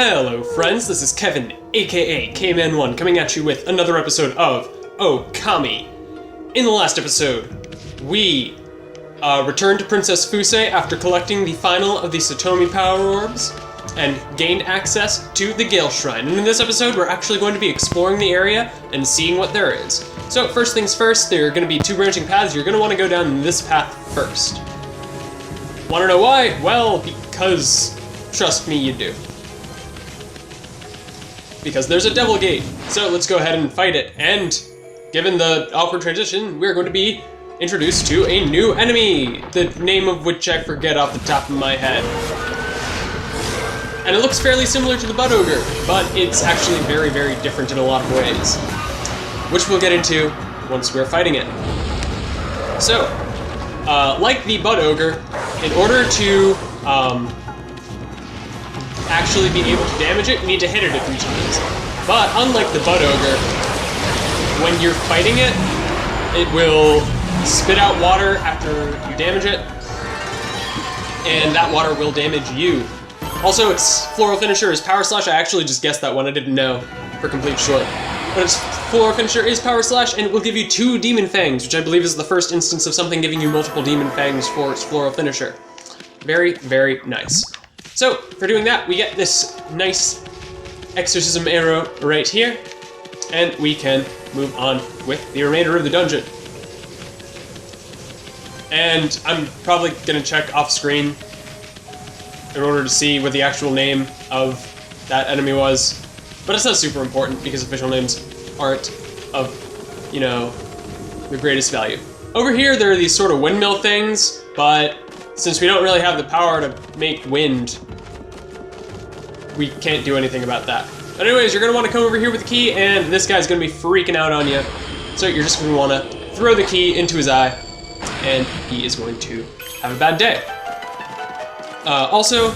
Hello friends, this is Kevin, aka K-Man1, coming at you with another episode of Okami. In the last episode, we returned to Princess Fusei after collecting the final of the Satomi Power Orbs and gained access to the Gale Shrine. And in this episode, we're actually going to be exploring the area and seeing what there is. So first things first, there are going to be two branching paths. You're going to want to go down this path first. Want to know why? Well, because trust me, you do. Because there's a devil gate. So let's go ahead and fight it. And given the awkward transition, we're going to be introduced to a new enemy, the name of which I forget off the top of my head. And it looks fairly similar to the Bud Ogre, but it's actually very, very different in a lot of ways, which we'll get into once we're fighting it. So, like the Bud Ogre, in order to actually be able to damage it, you need to hit it a few times. But unlike the Bud Ogre, when you're fighting it, it will spit out water after you damage it, and that water will damage you. Also, its floral finisher is Power Slash. I actually just guessed that one, I didn't know for complete short. But its floral finisher is Power Slash, and it will give you 2 Demon Fangs, which I believe is the first instance of something giving you multiple Demon Fangs for its floral finisher. Very, very nice. So, for doing that, we get this nice exorcism arrow right here, and we can move on with the remainder of the dungeon. And I'm probably gonna check off screen in order to see what the actual name of that enemy was. But it's not super important because official names aren't of, you know, the greatest value. Over here, there are these sort of windmill things, but since we don't really have the power to make wind, we can't do anything about that. But anyways, you're gonna wanna come over here with the key, and this guy's gonna be freaking out on you. So you're just gonna wanna throw the key into his eye, and he is going to have a bad day. Also,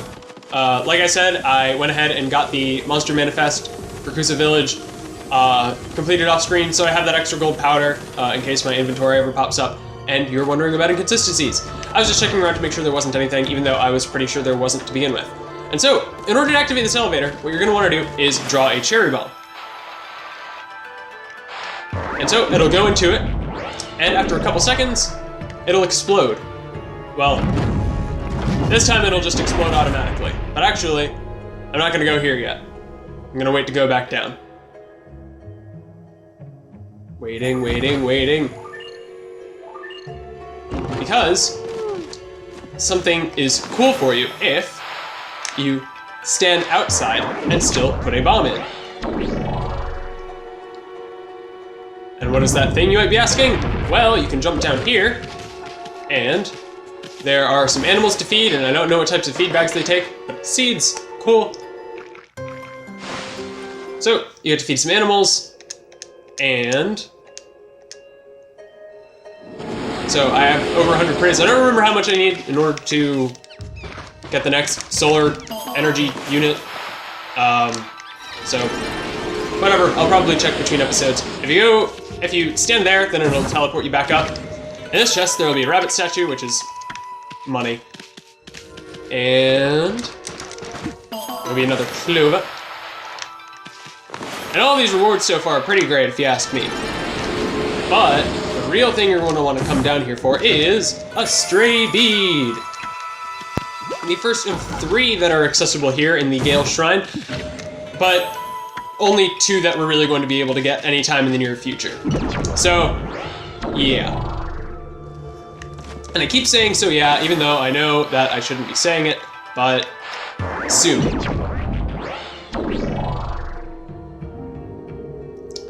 like I said, I went ahead and got the Monster Manifest for Kusa Village completed off screen, so I have that extra gold powder in case my inventory ever pops up, and you're wondering about inconsistencies. I was just checking around to make sure there wasn't anything, even though I was pretty sure there wasn't to begin with. And so, in order to activate this elevator, what you're gonna wanna do is draw a cherry bomb. And so, it'll go into it, and after a couple seconds, it'll explode. Well, this time it'll just explode automatically. But actually, I'm not gonna go here yet. I'm gonna wait to go back down. Waiting, waiting, waiting. Because something is cool for you if you stand outside and still put a bomb in. And what is that thing, you might be asking? Well, you can jump down here, and there are some animals to feed, and I don't know what types of feed bags they take, but seeds, cool. So, you have to feed some animals, and so I have over 100 praise. I don't remember how much I need in order to get the next solar energy unit. So, whatever, I'll probably check between episodes. If you stand there, then it'll teleport you back up. In this chest, there will be a rabbit statue, which is money. And there'll be another clover. And all these rewards so far are pretty great, if you ask me. But the real thing you're going to want to come down here for is a stray bead. The first of 3 that are accessible here in the Gale Shrine, but only 2 that we're really going to be able to get anytime in the near future. So, yeah. And I keep saying so yeah, even though I know that I shouldn't be saying it, but soon.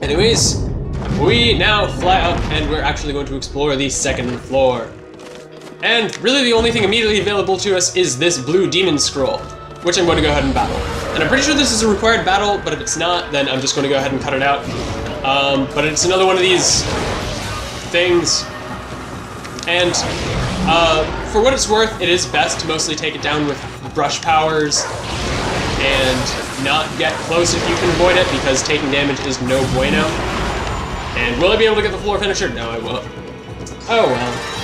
Anyways, we now fly up and we're actually going to explore the 2nd floor. And really the only thing immediately available to us is this blue demon scroll, which I'm going to go ahead and battle. And I'm pretty sure this is a required battle, but if it's not, then I'm just going to go ahead and cut it out. But it's another one of these things. And for what it's worth, it is best to mostly take it down with brush powers and not get close if you can avoid it, because taking damage is no bueno. And will I be able to get the floor finisher? No, I won't. Oh well.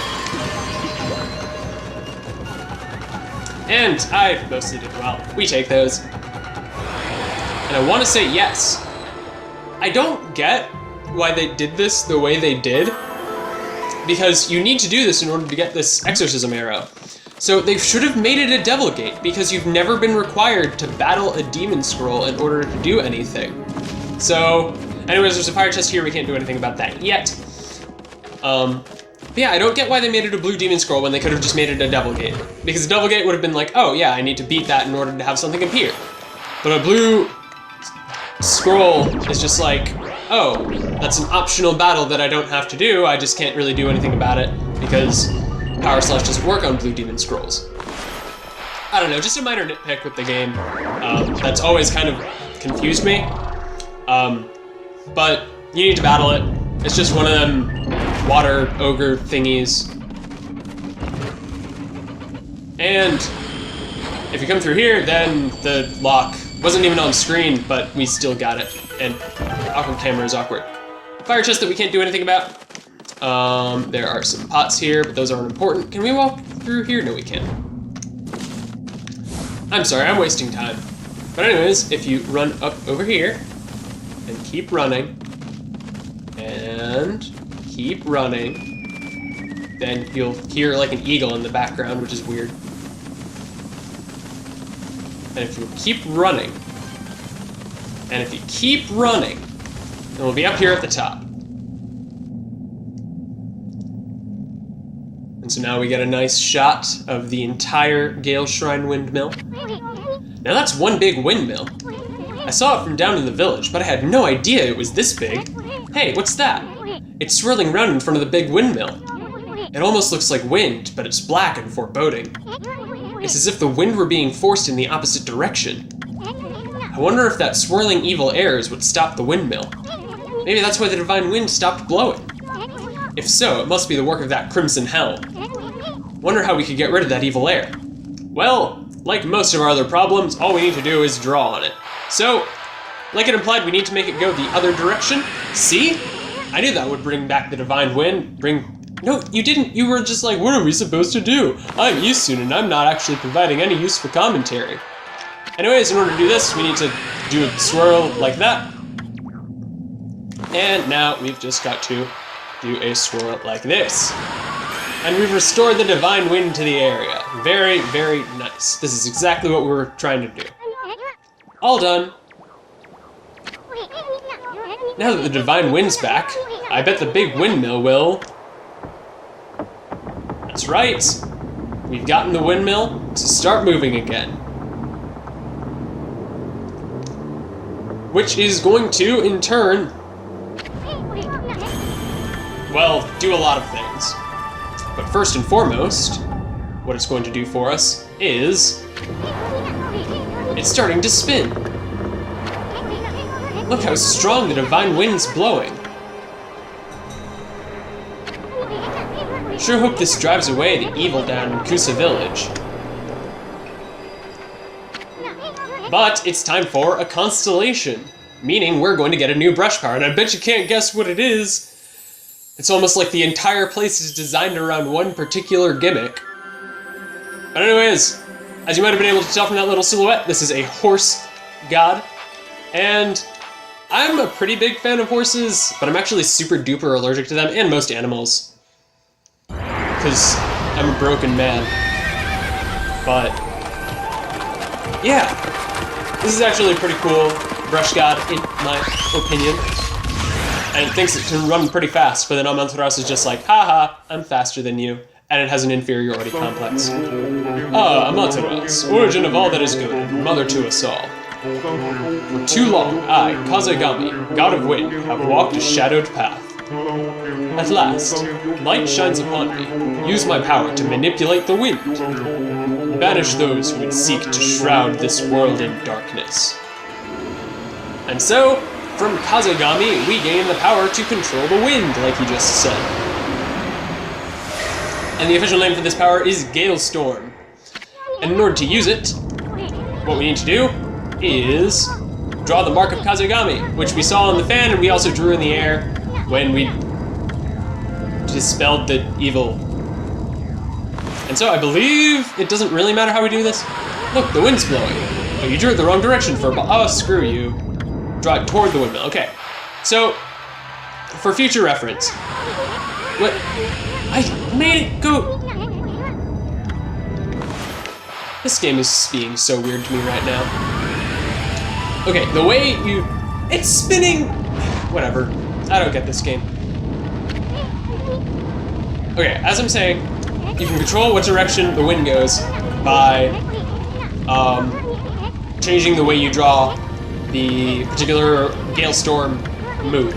And I mostly did well. We take those. And I want to say yes. I don't get why they did this the way they did, because you need to do this in order to get this exorcism arrow. So they should have made it a devil gate, because you've never been required to battle a demon scroll in order to do anything. So, anyways, there's a fire chest here, we can't do anything about that yet. But yeah, I don't get why they made it a blue demon scroll when they could have just made it a devil gate. Because a devil gate would have been like, oh yeah, I need to beat that in order to have something appear. But a blue scroll is just like, oh, that's an optional battle that I don't have to do, I just can't really do anything about it because Power Slash doesn't work on blue demon scrolls. I don't know, just a minor nitpick with the game. That's always kind of confused me. But you need to battle it. It's just one of them water ogre thingies. And if you come through here, then the lock wasn't even on screen, but we still got it. And awkward camera is awkward. Fire chest that we can't do anything about. There are some pots here, but those aren't important. Can we walk through here? No, we can't. I'm sorry, I'm wasting time. But anyways, if you run up over here and keep running, and keep running, then you'll hear like an eagle in the background, which is weird. And if you keep running, and if you keep running, then we'll be up here at the top. And so now we get a nice shot of the entire Gale Shrine windmill. Now that's one big windmill. I saw it from down in the village, but I had no idea it was this big. Hey, what's that? It's swirling around in front of the big windmill. It almost looks like wind, but it's black and foreboding. It's as if the wind were being forced in the opposite direction. I wonder if that swirling evil air is what stopped the windmill. Maybe that's why the divine wind stopped blowing. If so, it must be the work of that crimson hell. Wonder how we could get rid of that evil air. Well, like most of our other problems, all we need to do is draw on it. So, like it implied, we need to make it go the other direction. See? I knew that would bring back the divine wind, No, you didn't. You were just like, what are we supposed to do? I'm Yusun, and I'm not actually providing any useful commentary. Anyways, in order to do this, we need to do a swirl like that. And now we've just got to do a swirl like this. And we've restored the divine wind to the area. Very, very nice. This is exactly what we were trying to do. All done. Now that the divine wind's back, I bet the big windmill will... That's right. We've gotten the windmill to start moving again. Which is going to, in turn, well, do a lot of things. But first and foremost, what it's going to do for us is... It's starting to spin. Look how strong the divine wind's blowing. Sure hope this drives away the evil down in Kusa village. But it's time for a constellation, meaning we're going to get a new brush card, and I bet you can't guess what it is. It's almost like the entire place is designed around one particular gimmick. But anyways, as you might have been able to tell from that little silhouette, this is a horse god, and I'm a pretty big fan of horses, but I'm actually super duper allergic to them, and most animals. Because I'm a broken man. But, yeah. This is actually a pretty cool brush god, in my opinion. And it thinks it can run pretty fast, but then Amaterasu is just like, haha, I'm faster than you. And it has an inferiority complex. Ah, Amaterasu, origin of all that is good, mother to us all. For too long, I, Kazegami, god of wind, have walked a shadowed path. At last, light shines upon me. Use my power to manipulate the wind. Banish those who would seek to shroud this world in darkness. And so, from Kazegami, we gain the power to control the wind, like he just said. And the official name for this power is Gale Storm. And in order to use it, what we need to do is draw the mark of Kazegami, which we saw on the fan, and we also drew in the air when we dispelled the evil. And so I believe it doesn't really matter how we do this. Look, the wind's blowing. Oh, you drew it the wrong direction for a ball. Oh, screw you. Draw it toward the windmill. Okay. So, for future reference, what? I made it go. This game is being so weird to me right now. Okay, the way you... It's spinning... Whatever. I don't get this game. Okay, as I'm saying, you can control what direction the wind goes by changing the way you draw the particular Gale Storm move.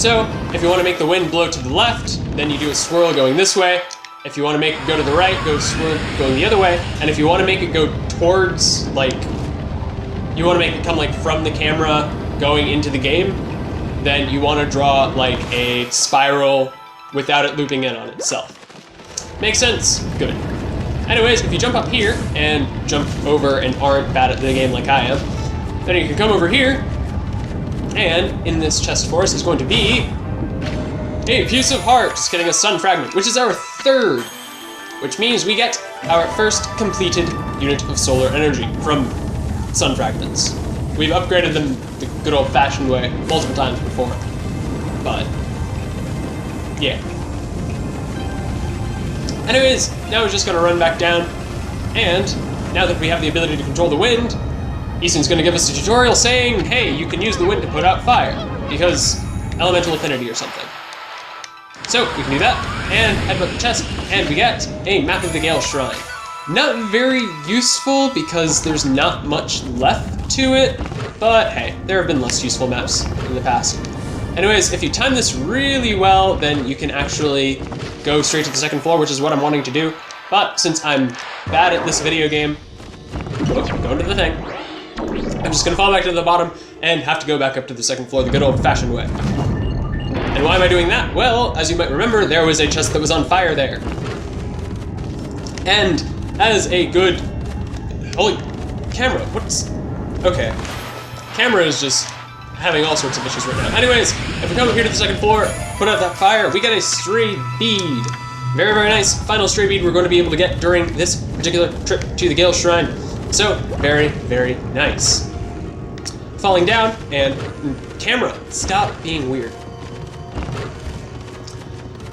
So, if you want to make the wind blow to the left, then you do a swirl going this way. If you want to make it go to the right, go swirl going the other way. And if you want to make it go towards, like, you want to make it come, like, from the camera going into the game, then you want to draw, like, a spiral without it looping in on itself. Makes sense? Good. Anyways, if you jump up here and jump over and aren't bad at the game like I am, then you can come over here, and in this chest for us is going to be a Piece of Heart, just getting a Sun Fragment, which is our third, which means we get our first completed unit of solar energy from Sun Fragments. We've upgraded them the good old-fashioned way multiple times before, but yeah. Anyways, now we're just gonna run back down, and now that we have the ability to control the wind, Easton's gonna give us a tutorial saying, hey, you can use the wind to put out fire, because elemental affinity or something. So, we can do that, and headbutt the chest, and we get a Map of the Gale Shrine. Not very useful, because there's not much left to it, but hey, there have been less useful maps in the past. Anyways, if you time this really well, then you can actually go straight to the second floor, which is what I'm wanting to do. But since I'm bad at this video game, going to the thing, I'm just gonna fall back to the bottom and have to go back up to the second floor the good old-fashioned way. And why am I doing that? Well, as you might remember, there was a chest that was on fire there. And as a good... Holy... Camera, what's... Okay. Camera is just having all sorts of issues right now. Anyways, if we come up here to the second floor, put out that fire, we get a stray bead. Very, very nice final stray bead we're going to be able to get during this particular trip to the Gale Shrine. So, very, very nice. Falling down, and camera, stop being weird.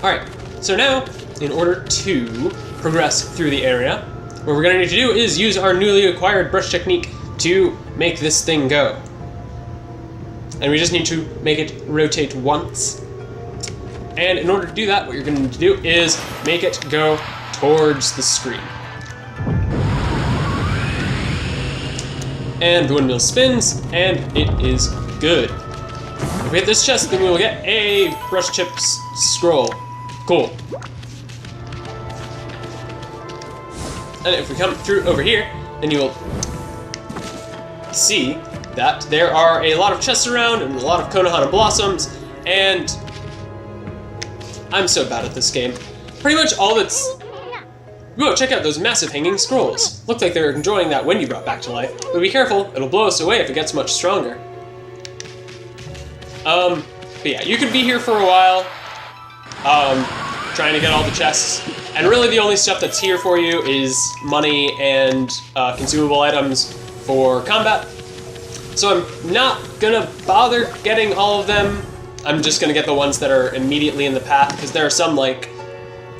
Alright, so now, in order to progress through the area, what we're going to need to do is use our newly acquired brush technique to make this thing go. And we just need to make it rotate once. And in order to do that, what you're going to need to do is make it go towards the screen. And the windmill spins, and it is good. If we hit this chest, then we will get a brush chips scroll. Cool. And if we come through over here, then you will see that there are a lot of chests around and a lot of Konohana blossoms, and I'm so bad at this game. Pretty much all that's... Whoa, check out those massive hanging scrolls. Look like they're enjoying that wind you brought back to life. But be careful, it'll blow us away if it gets much stronger. But yeah, you could be here for a while, trying to get all the chests. And really the only stuff that's here for you is money and consumable items for combat. So I'm not gonna bother getting all of them. I'm just gonna get the ones that are immediately in the path, because there are some like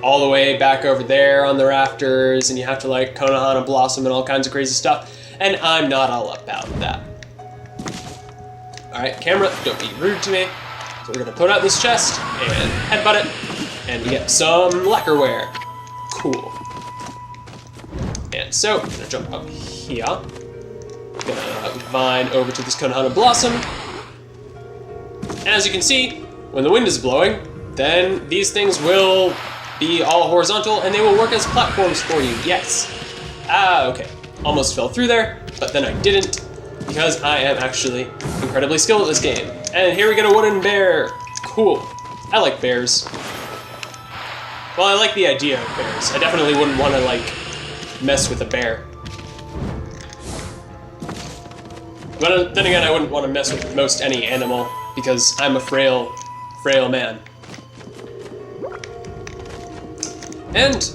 all the way back over there on the rafters, and you have to like Konohana Blossom and all kinds of crazy stuff, and I'm not all about that. Alright, camera, don't be rude to me. So we're gonna put out this chest and headbutt it, and we get some lacquerware. Cool. And so, I'm gonna jump up here. Gonna vine over to this Konohana Blossom. And as you can see, when the wind is blowing, then these things will be all horizontal and they will work as platforms for you, yes. Okay. Almost fell through there, but then I didn't, because I am actually incredibly skilled at this game. And here we get a wooden bear. Cool. I like bears. Well, I like the idea of bears. I definitely wouldn't want to, like, mess with a bear. But then again, I wouldn't want to mess with most any animal, because I'm a frail man. And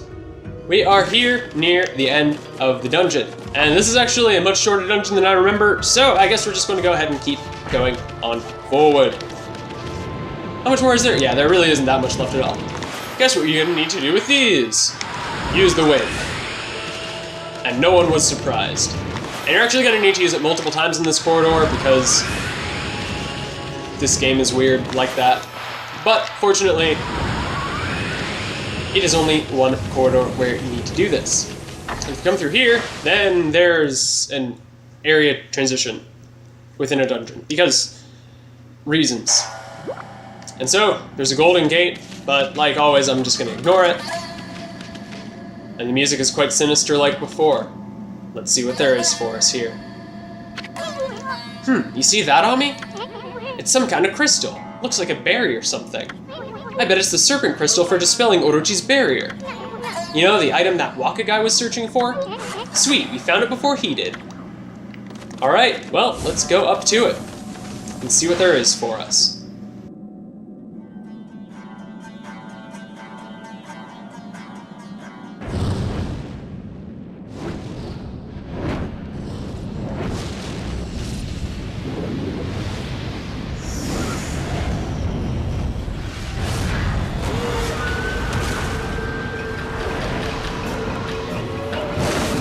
We are here near the end of the dungeon. And this is actually a much shorter dungeon than I remember, so I guess we're just going to go ahead and keep going on forward. How much more is there? Yeah, there really isn't that much left at all. Guess what you're going to need to do with these? Use the wind. And no one was surprised. And you're actually going to need to use it multiple times in this corridor because this game is weird like that. But fortunately, it is only one corridor where you need to do this. If you come through here, then there's an area transition within a dungeon, because reasons. And so, there's a golden gate, but like always, I'm just gonna ignore it. And the music is quite sinister like before. Let's see what there is for us here. You see that, Ami? It's some kind of crystal. Looks like a berry or something. I bet it's the serpent crystal for dispelling Orochi's barrier. You know, the item that Waka guy was searching for? Sweet, we found it before he did. Alright, well, let's go up to it and see what there is for us.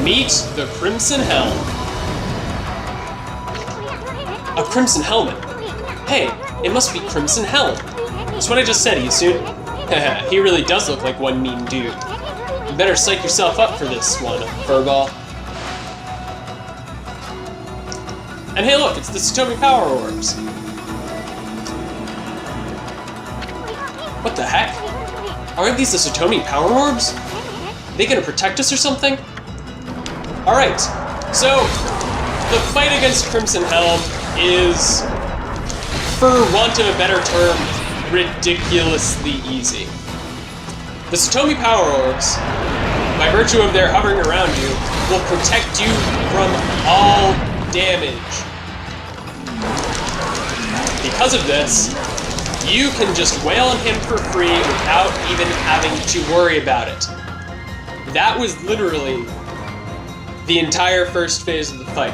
Meet the Crimson Helm. A Crimson Helmet. Hey, it must be Crimson Helm. That's what I just said, Isun. Haha, he really does look like one mean dude. You better psych yourself up for this one, furball. And hey look, it's the Satomi Power Orbs. What the heck? Aren't these the Satomi Power Orbs? Are they gonna protect us or something? Alright, so the fight against Crimson Helm is, for want of a better term, ridiculously easy. The Satomi Power Orbs, by virtue of their hovering around you, will protect you from all damage. Because of this, you can just wail on him for free without even having to worry about it. That was literally the entire first phase of the fight.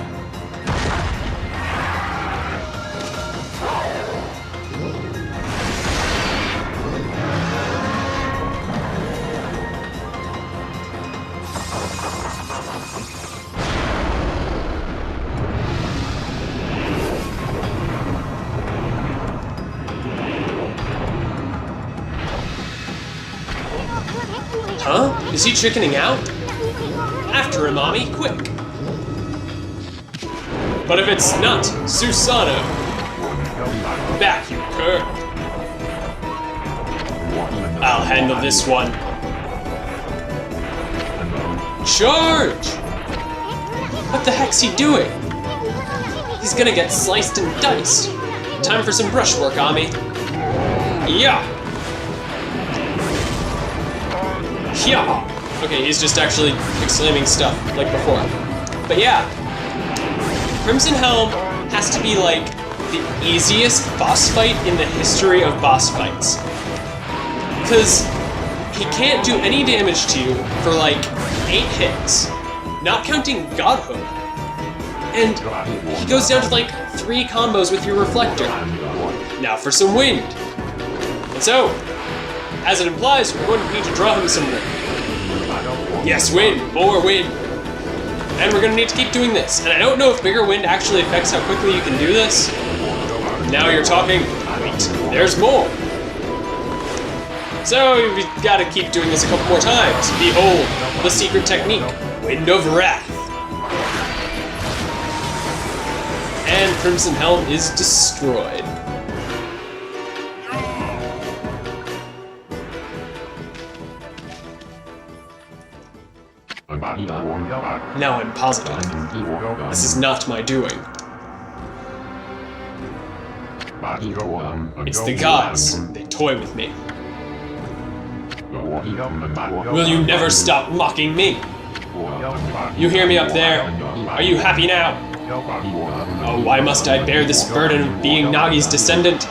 Huh? Is he chickening out? After him, Ami, quick! But if it's not Susanoo, back you cur! I'll handle this one. Charge! What the heck's he doing? He's gonna get sliced and diced. Time for some brushwork, Ami. Yeah! Yeah! Okay, he's just actually exclaiming stuff, like before. But yeah, Crimson Helm has to be like the easiest boss fight in the history of boss fights. Because he can't do any damage to you for like 8 hits, not counting Godhood. And he goes down to like 3 combos with your reflector. Now for some wind. And so, as it implies, we're going to need to draw him some wind. Yes, wind! More wind! And we're gonna need to keep doing this. And I don't know if bigger wind actually affects how quickly you can do this. Now you're talking. Wait, there's more! So we've gotta keep doing this a couple more times. Behold, the secret technique, Wind of Wrath. And Crimson Helm is destroyed. Now I'm positive. This is not my doing. It's the gods. They toy with me. Will you never stop mocking me? You hear me up there? Are you happy now? Oh, why must I bear this burden of being Nagi's descendant?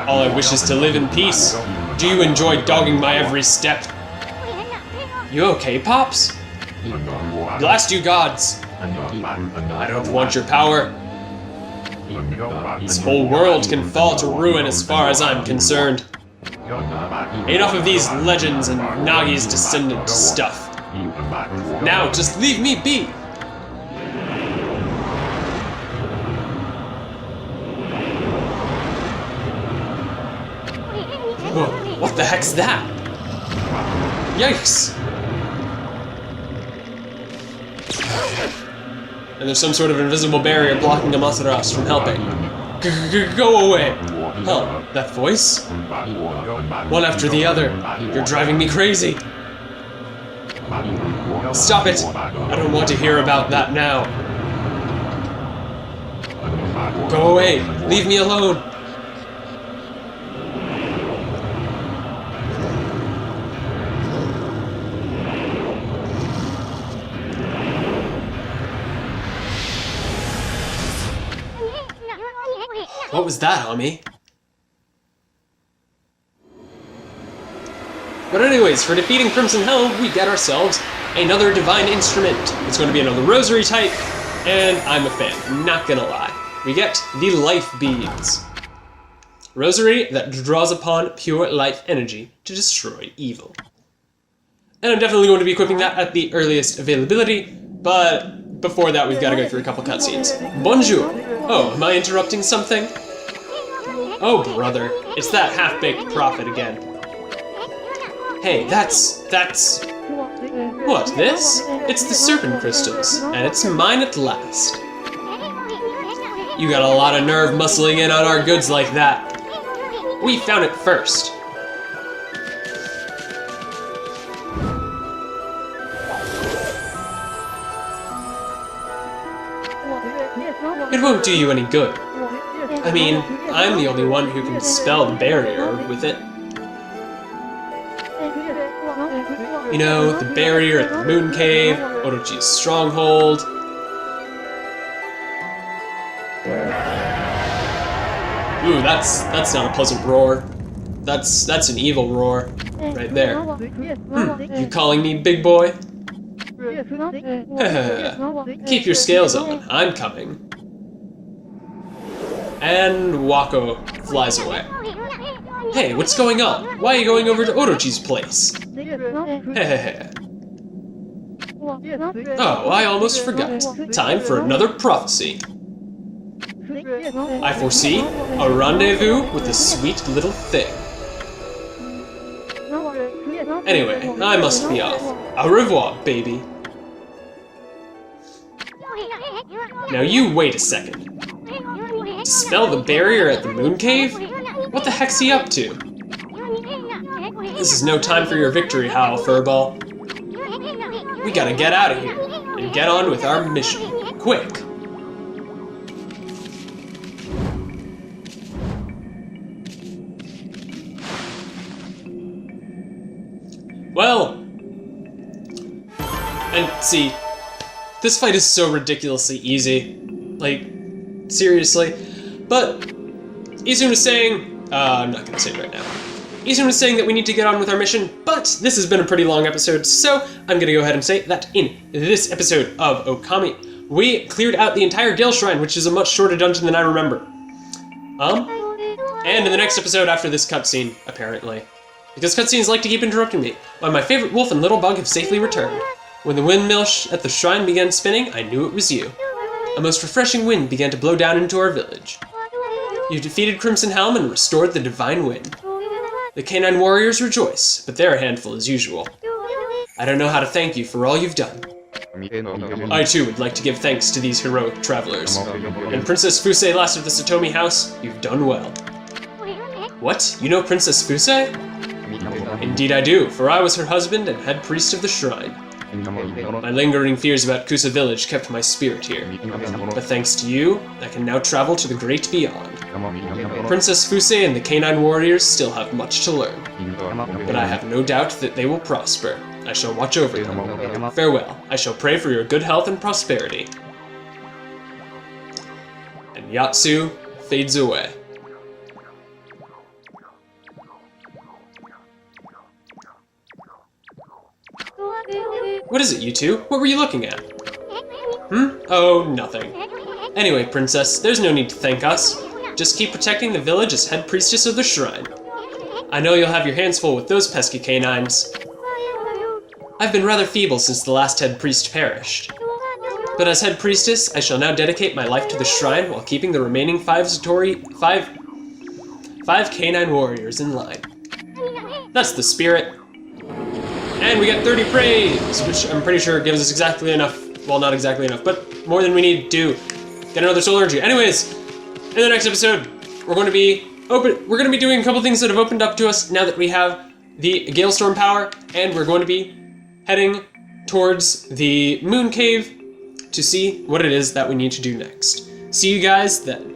All I wish is to live in peace. Do you enjoy dogging my every step? You okay, Pops? Blast you, gods! I don't want your power. This whole world can fall to ruin as far as I'm concerned. Enough of these legends and Nagi's descendant stuff. Now, just leave me be! Whoa, what the heck's that? Yikes! And there's some sort of invisible barrier blocking Amaterasu from helping. Go away! Hell, that voice? One after the other. You're driving me crazy. Stop it! I don't want to hear about that now. Go away! Leave me alone! What was that, Ami? But anyways, for defeating Crimson Helm, we get ourselves another divine instrument. It's going to be another rosary type, and I'm a fan, not gonna lie. We get the life beads. Rosary that draws upon pure life energy to destroy evil. And I'm definitely going to be equipping that at the earliest availability, but before that we've got to go through a couple cutscenes. Bonjour! Oh, am I interrupting something? Oh, brother, it's that half-baked prophet again. Hey, that's... What, this? It's the serpent crystals, and it's mine at last. You got a lot of nerve muscling in on our goods like that. We found it first. It won't do you any good. I mean, I'm the only one who can dispel the barrier with it. You know, the barrier at the Moon Cave, Orochi's stronghold. Ooh, that's not a pleasant roar. That's an evil roar, right there. You calling me big boy? Keep your scales on, I'm coming. And Wako flies away. Hey, what's going on? Why are you going over to Orochi's place? Oh, I almost forgot. Time for another prophecy. I foresee a rendezvous with a sweet little thing. Anyway, I must be off. Au revoir, baby. Now you wait a second. Dispel the barrier at the Moon Cave? What the heck's he up to? This is no time for your victory howl, Furball. We gotta get out of here, and get on with our mission. Quick! Well... And see, this fight is so ridiculously easy. Like, seriously. But Izun is saying... I'm not gonna say it right now. Izun is saying that we need to get on with our mission, but this has been a pretty long episode, so I'm gonna go ahead and say that in this episode of Okami, we cleared out the entire Gale Shrine, which is a much shorter dungeon than I remember. And in the next episode after this cutscene, apparently. Because cutscenes like to keep interrupting me, why my favorite wolf and little bug have safely returned. When the windmill at the shrine began spinning, I knew it was you. A most refreshing wind began to blow down into our village. You defeated Crimson Helm and restored the divine wind. The canine warriors rejoice, but they're a handful as usual. I don't know how to thank you for all you've done. I too would like to give thanks to these heroic travelers. And Princess Fusei, last of the Satomi house, you've done well. What? You know Princess Fusei? Indeed I do, for I was her husband and head priest of the shrine. My lingering fears about Kusa village kept my spirit here. But thanks to you, I can now travel to the great beyond. Princess Fusei and the canine warriors still have much to learn. But I have no doubt that they will prosper. I shall watch over them. Farewell. I shall pray for your good health and prosperity. And Yatsu fades away. What is it, you two? What were you looking at? Oh, nothing. Anyway, Princess, there's no need to thank us. Just keep protecting the village as head priestess of the shrine. I know you'll have your hands full with those pesky canines. I've been rather feeble since the last head priest perished. But as head priestess, I shall now dedicate my life to the shrine while keeping the remaining five canine warriors in line. That's the spirit. And we get 30 praise, which I'm pretty sure gives us exactly enough, well, not exactly enough, but more than we need to get another soul energy. Anyways, in the next episode, we're going to be doing a couple things that have opened up to us now that we have the Galestorm power, and we're going to be heading towards the Moon Cave to see what it is that we need to do next. See you guys then.